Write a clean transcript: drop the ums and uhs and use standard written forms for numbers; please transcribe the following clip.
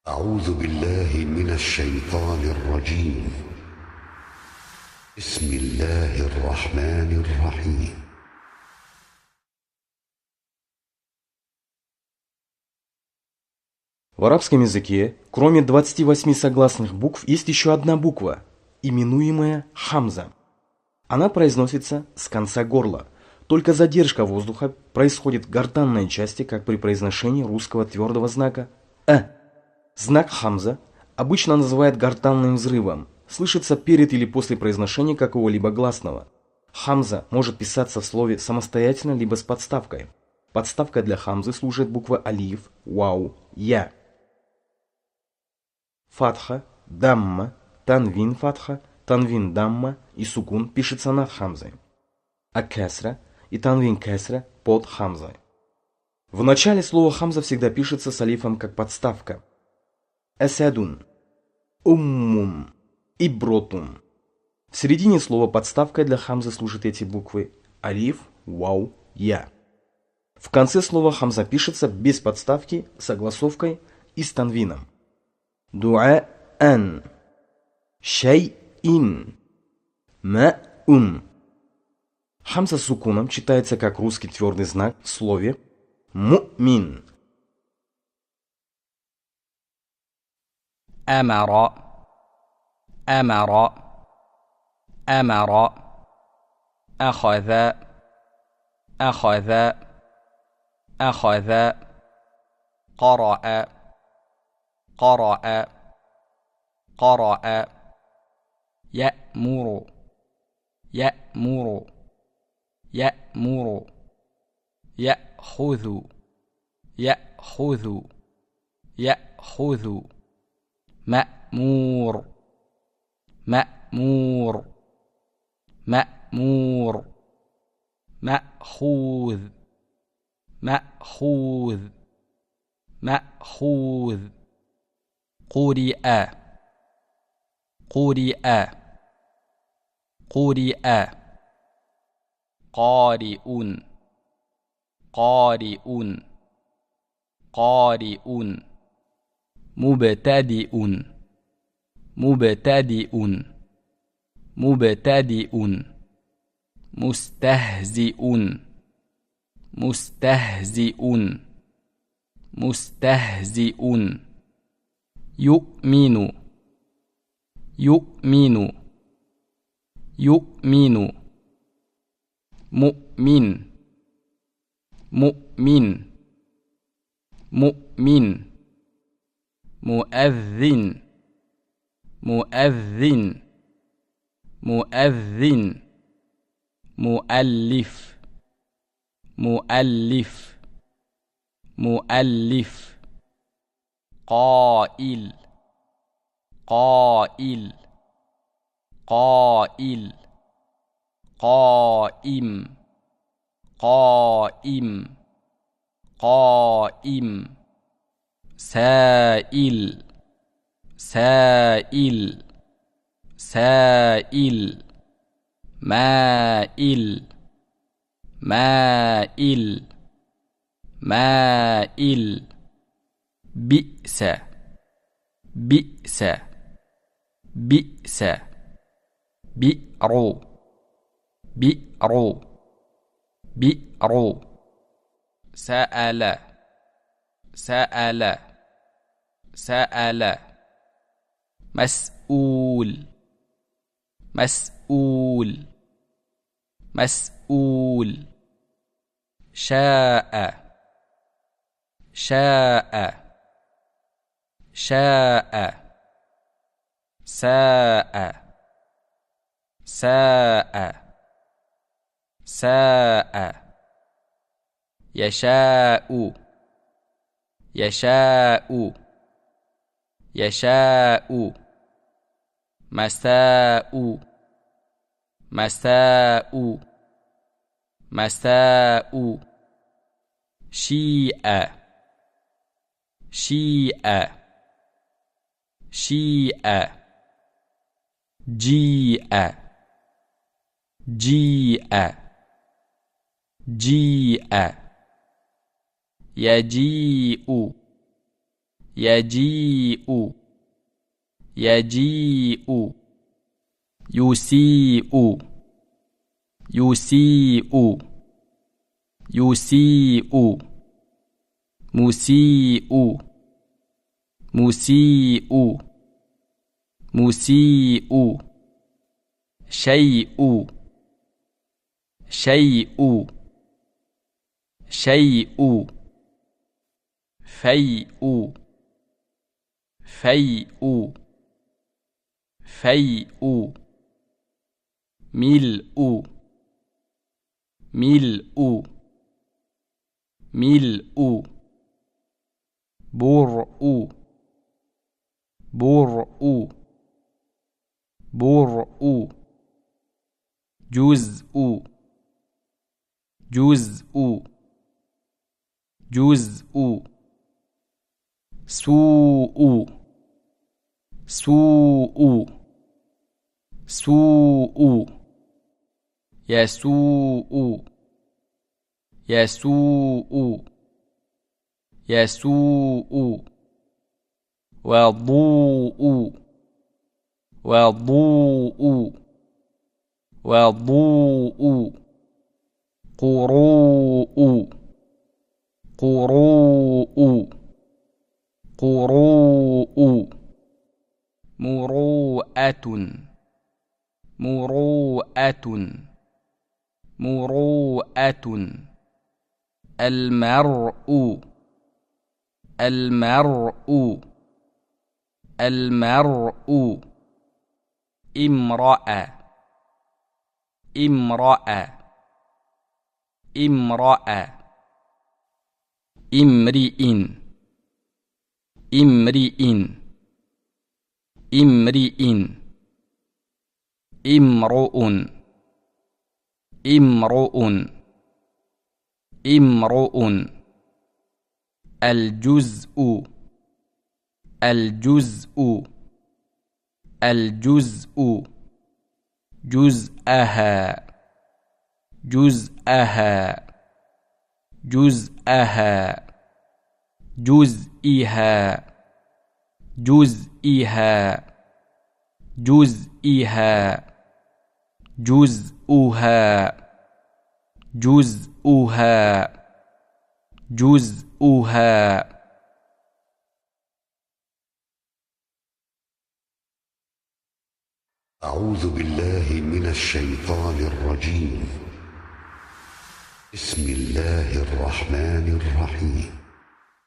أعوذ بالله من الشيطان الرجيم. بسم الله الرحمن الرحيم. В арабском языке, кроме 28 согласных букв, есть еще одна буква, именуемая хамза. Она произносится с конца горла. Только задержка воздуха происходит в гортанной части, как при произношении русского твердого знака «э». Знак хамза обычно называют гортанным взрывом. Слышится перед или после произношения какого-либо гласного. Хамза может писаться в слове самостоятельно, либо с подставкой. Подставкой для хамзы служит буква алиф, вау, я. Фатха, дамма, танвин фатха, танвин дамма и сукун пишется над хамзой. А кесра и танвин кесра под хамзой. В начале слова хамза всегда пишется с алифом как подставка. Эсэдун, уммум, ибротум. В середине слова подставкой для хамзы служат эти буквы алиф, вау, я. В конце слова хамза пишется без подставки, с огласовкой и с танвином. Дуаан, шайин, маун. Хамза с сукуном читается как русский твердый знак в слове му'мин. أمر أمر أمر أخذ أخذ أخذ قرأ قرأ قرأ يأمر يأمر يأمر يأخذ يأخذ يأخذ مأمور مأمور مأمور مأخوذ مأخوذ مأخوذ قرئ قرئ قرئ قارئ قارئ قارئ مبتدئ مبتدئ مبتدئ مستهزئ مستهزئ مستهزئ يؤمن يؤمن يؤمن مؤمن مؤمن مؤمن مؤذن مؤذن مؤذن مؤلف مؤلف مؤلف قائل قائل قائل قائم قائم قائم سائل سائل سائل مائل مائل مائل بئس بئس بئس بئر بئر بئر سأل سأل سأل مسؤول مسؤول مسؤول شاء شاء شاء ساء ساء ساء يشاء يشاء يشاء مساء مساء مساء شيء شيء شيء جيء جيء جيء يجيء يجيء يجيء يسيء يسيء يسيء مسيء مسيء مسيء شيء شيء شيء فيء فيء فيء ملء ملء ملء برء برء برء جزء جزء جزء سوء سوء سوء يسوء يسوء يسوء وضوء وضوء وضوء قروء قروء قروء مروءة مروءة مروءة المرء المرء المرء امرأة امرأة امرأة امرئ امرئ امرئ امرؤ امرؤ امرؤ الجزء الجزء الجزء جزءها جزءها جزءها جزئها جزئها جزئها جزءها جزءها جزءها أعوذ بالله من الشيطان الرجيم. بسم الله الرحمن الرحيم.